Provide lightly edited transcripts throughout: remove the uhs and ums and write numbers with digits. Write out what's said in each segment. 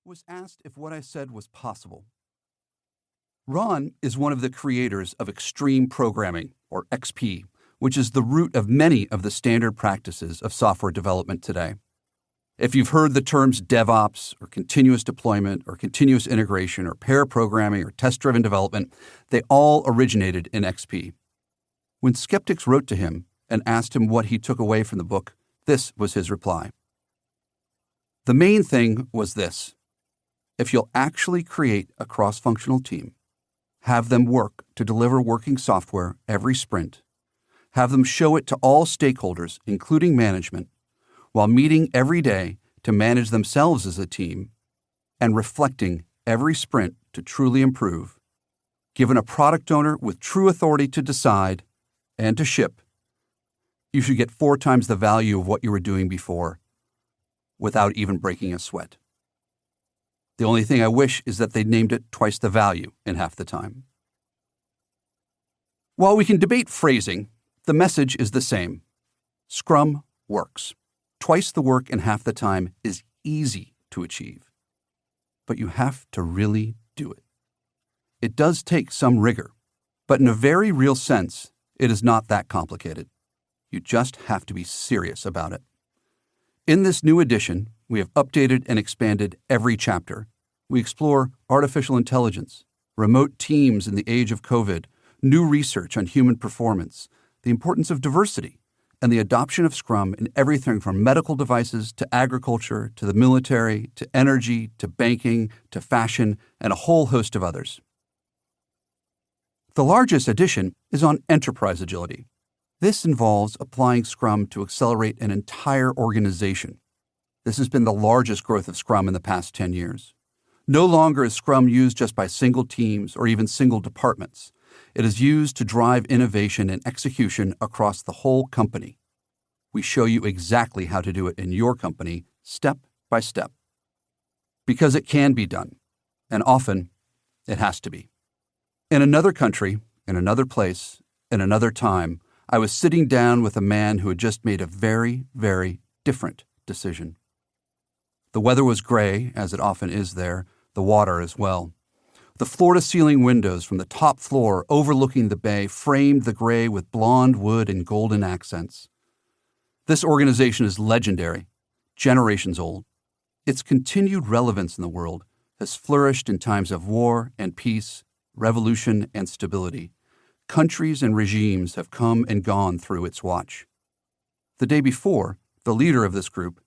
was asked if what I said was possible. Ron is one of the creators of extreme programming, or XP, which is the root of many of the standard practices of software development today. If you've heard the terms DevOps, or continuous deployment, or continuous integration, or pair programming, or test-driven development, they all originated in XP. When skeptics wrote to him and asked him what he took away from the book, this was his reply. The main thing was this: if you'll actually create a cross-functional team, have them work to deliver working software every sprint, have them show it to all stakeholders, including management, while meeting every day to manage themselves as a team, and reflecting every sprint to truly improve, given a product owner with true authority to decide and to ship, you should get 4 times the value of what you were doing before without even breaking a sweat. The only thing I wish is that they'd named it twice the value in half the time. While we can debate phrasing, the message is the same. Scrum works. Twice the work in half the time is easy to achieve. But you have to really do it. It does take some rigor, but in a very real sense, it is not that complicated. You just have to be serious about it. In this new edition, we have updated and expanded every chapter. We explore artificial intelligence, remote teams in the age of COVID, new research on human performance, the importance of diversity, and the adoption of Scrum in everything from medical devices to agriculture to the military to energy to banking to fashion and a whole host of others. The largest edition is on enterprise agility. This involves applying Scrum to accelerate an entire organization. This has been the largest growth of Scrum in the past 10 years. No longer is Scrum used just by single teams or even single departments. It is used to drive innovation and execution across the whole company. We show you exactly how to do it in your company, step by step. Because it can be done, and often it has to be. In another country, in another place, in another time, I was sitting down with a man who had just made a very, very different decision. The weather was gray, as it often is there, the water as well. The floor-to-ceiling windows from the top floor overlooking the bay framed the gray with blonde wood and golden accents. This organization is legendary, generations old. Its continued relevance in the world has flourished in times of war and peace, revolution and stability. Countries and regimes have come and gone through its watch. The day before, the leader of this group,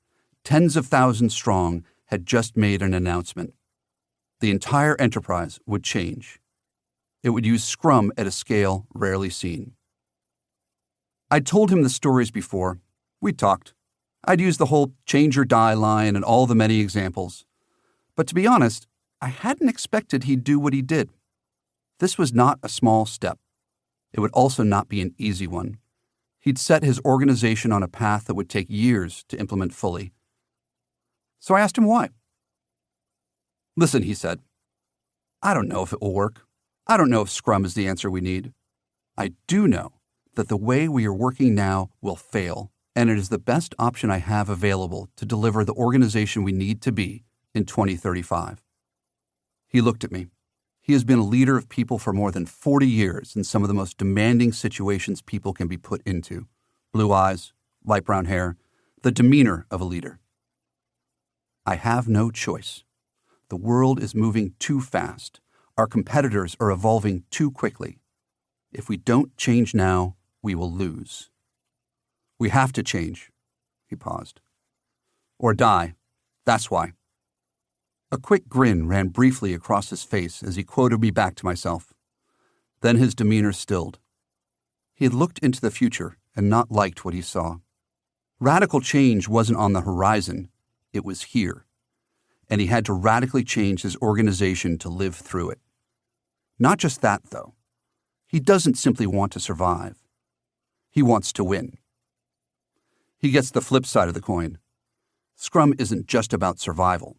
tens of thousands strong, had just made an announcement. The entire enterprise would change. It would use Scrum at a scale rarely seen. I'd told him the stories before. We'd talked. I'd used the whole change or die line and all the many examples. But to be honest, I hadn't expected he'd do what he did. This was not a small step. It would also not be an easy one. He'd set his organization on a path that would take years to implement fully. So I asked him why. Listen, he said, I don't know if it will work. I don't know if Scrum is the answer we need. I do know that the way we are working now will fail, and it is the best option I have available to deliver the organization we need to be in 2035. He looked at me. He has been a leader of people for more than 40 years in some of the most demanding situations people can be put into. Blue eyes, light brown hair, the demeanor of a leader. I have no choice. The world is moving too fast. Our competitors are evolving too quickly. If we don't change now, we will lose. We have to change, he paused. Or die. That's why. A quick grin ran briefly across his face as he quoted me back to myself. Then his demeanor stilled. He had looked into the future and not liked what he saw. Radical change wasn't on the horizon. It was here. And he had to radically change his organization to live through it. Not just that, though. He doesn't simply want to survive. He wants to win. He gets the flip side of the coin. Scrum isn't just about survival.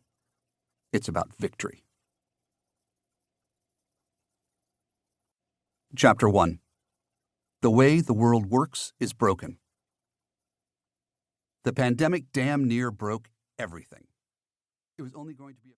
It's about victory. Chapter 1. The way the world works is broken. The pandemic damn near broke everything. It was only going to be